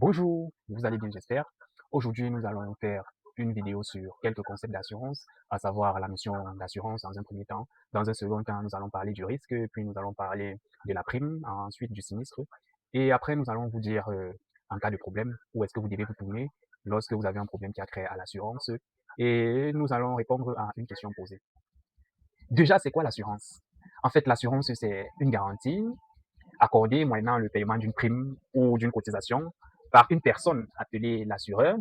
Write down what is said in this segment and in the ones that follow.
Bonjour, vous allez bien, j'espère. Aujourd'hui, nous allons faire une vidéo sur quelques concepts d'assurance, à savoir la notion d'assurance dans un premier temps. Dans un second temps, nous allons parler du risque, puis nous allons parler de la prime, ensuite du sinistre. Et après, nous allons vous dire, en cas de problème, où est-ce que vous devez vous tourner lorsque vous avez un problème qui a trait à l'assurance. Et nous allons répondre à une question posée. Déjà, c'est quoi l'assurance? En fait, l'assurance, c'est une garantie accordée moyennant le paiement d'une prime ou d'une cotisation par une personne appelée l'assureur,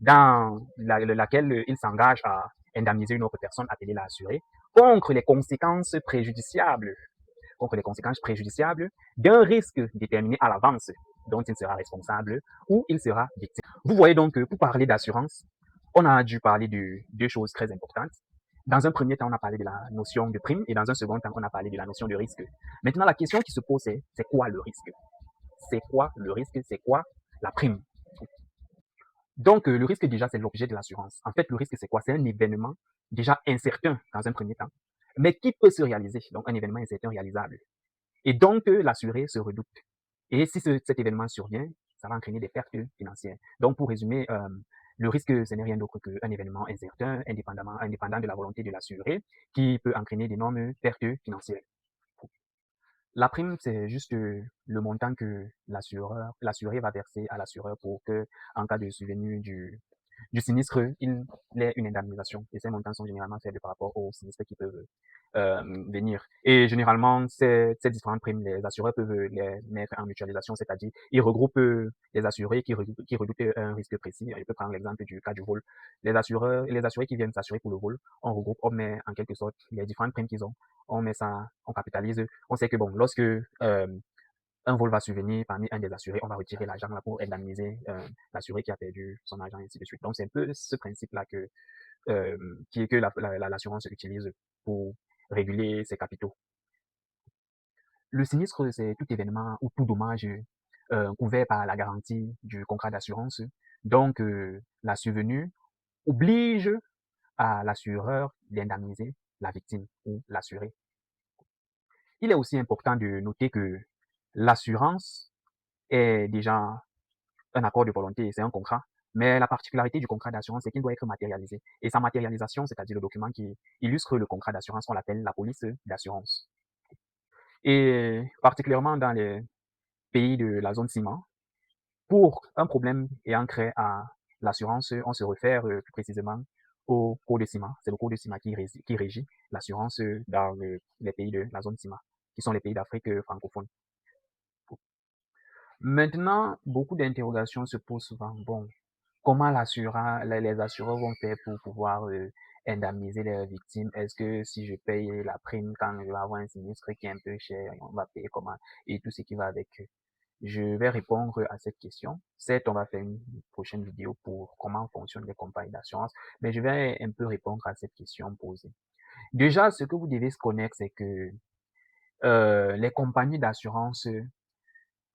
dans laquelle il s'engage à indemniser une autre personne appelée l'assuré contre les conséquences préjudiciables d'un risque déterminé à l'avance dont il sera responsable ou il sera victime. Vous voyez donc que pour parler d'assurance, on a dû parler de deux choses très importantes. Dans un premier temps, on a parlé de la notion de prime et dans un second temps, on a parlé de la notion de risque. Maintenant, la question qui se pose, c'est quoi le risque? C'est quoi le risque? C'est quoi la prime? Donc, le risque, déjà, c'est l'objet de l'assurance. En fait, le risque, c'est quoi? C'est un événement déjà incertain dans un premier temps, mais qui peut se réaliser. Donc, un événement incertain réalisable. Et donc, l'assuré se redoute. Et si cet événement survient, ça va entraîner des pertes financières. Donc, pour résumer, le risque, ce n'est rien d'autre qu'un événement incertain, indépendant de la volonté de l'assuré, qui peut entraîner d'énormes pertes financières. La prime, c'est juste le montant que l'assuré va verser à l'assureur pour que, en cas de survenue du sinistre, il ait une indemnisation. Et ces montants sont généralement faibles par rapport aux sinistres qui peuvent venir. Et généralement, ces différentes primes, les assureurs peuvent les mettre en mutualisation, c'est-à-dire ils regroupent les assurés qui redoutent un risque précis. Je peux prendre l'exemple du cas du vol. Les assurés qui viennent s'assurer pour le vol, on regroupe, on met en quelque sorte les différentes primes qu'ils ont, on met ça, on capitalise. On sait que bon, lorsque un vol va survenir parmi un des assurés, on va retirer l'argent là pour indemniser l'assuré qui a perdu son argent, et ainsi de suite. Donc, c'est un peu ce principe-là que l'assurance utilise pour réguler ses capitaux. Le sinistre, c'est tout événement ou tout dommage couvert par la garantie du contrat d'assurance. Donc, la survenue oblige à l'assureur d'indemniser la victime ou l'assuré. Il est aussi important de noter que l'assurance est déjà un accord de volonté, c'est un contrat. Mais la particularité du contrat d'assurance, c'est qu'il doit être matérialisé. Et sa matérialisation, c'est-à-dire le document qui illustre le contrat d'assurance, on l'appelle la police d'assurance. Et particulièrement dans les pays de la zone ciment, pour un problème ayant trait à l'assurance, on se réfère plus précisément au code de ciment. C'est le code de ciment qui régit l'assurance dans les pays de la zone ciment, qui sont les pays d'Afrique francophone. Maintenant, beaucoup d'interrogations se posent souvent. Bon, comment les assureurs vont faire pour pouvoir indemniser les victimes? Est-ce que si je paye la prime quand je vais avoir un sinistre qui est un peu cher, on va payer comment? Et tout ce qui va avec. Je vais répondre à cette question. Certes, on va faire une prochaine vidéo pour comment fonctionnent les compagnies d'assurance, mais je vais un peu répondre à cette question posée. Déjà, ce que vous devez se connaître, c'est que les compagnies d'assurance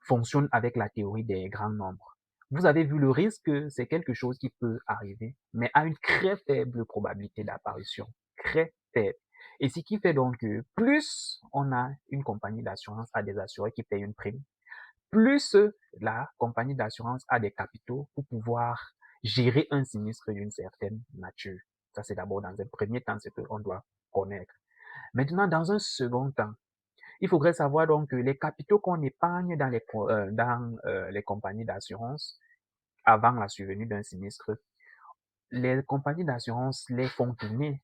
fonctionnent avec la théorie des grands nombres. Vous avez vu, le risque, c'est quelque chose qui peut arriver, mais à une très faible probabilité d'apparition. Très faible. Et ce qui fait donc que plus on a une compagnie d'assurance à des assurés qui payent une prime, plus la compagnie d'assurance a des capitaux pour pouvoir gérer un sinistre d'une certaine nature. Ça, c'est d'abord dans un premier temps ce qu'on doit connaître. Maintenant, dans un second temps, il faudrait savoir donc que les capitaux qu'on épargne dans les compagnies d'assurance avant la survenue d'un sinistre, les compagnies d'assurance les font tourner.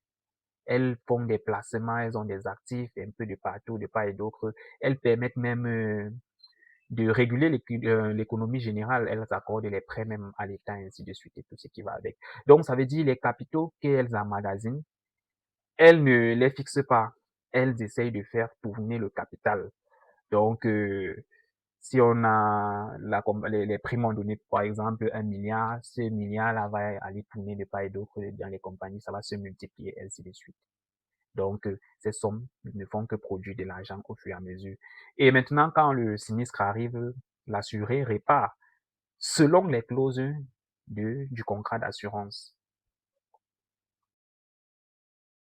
Elles font des placements, elles ont des actifs un peu de partout, de part et d'autre. Elles permettent même de réguler l'économie générale. Elles accordent les prêts même à l'État, ainsi de suite, et tout ce qui va avec. Donc, ça veut dire les capitaux qu'elles emmagasinent, elles ne les fixent pas. Elles essayent de faire tourner le capital. Donc, si on a les primes ont donné, par exemple, 1 milliard, ce milliard-là va aller tourner de part et d'autre dans les compagnies, ça va se multiplier, ainsi de suite. Donc, ces sommes ne font que produire de l'argent au fur et à mesure. Et maintenant, quand le sinistre arrive, l'assuré répare selon les clauses du contrat d'assurance.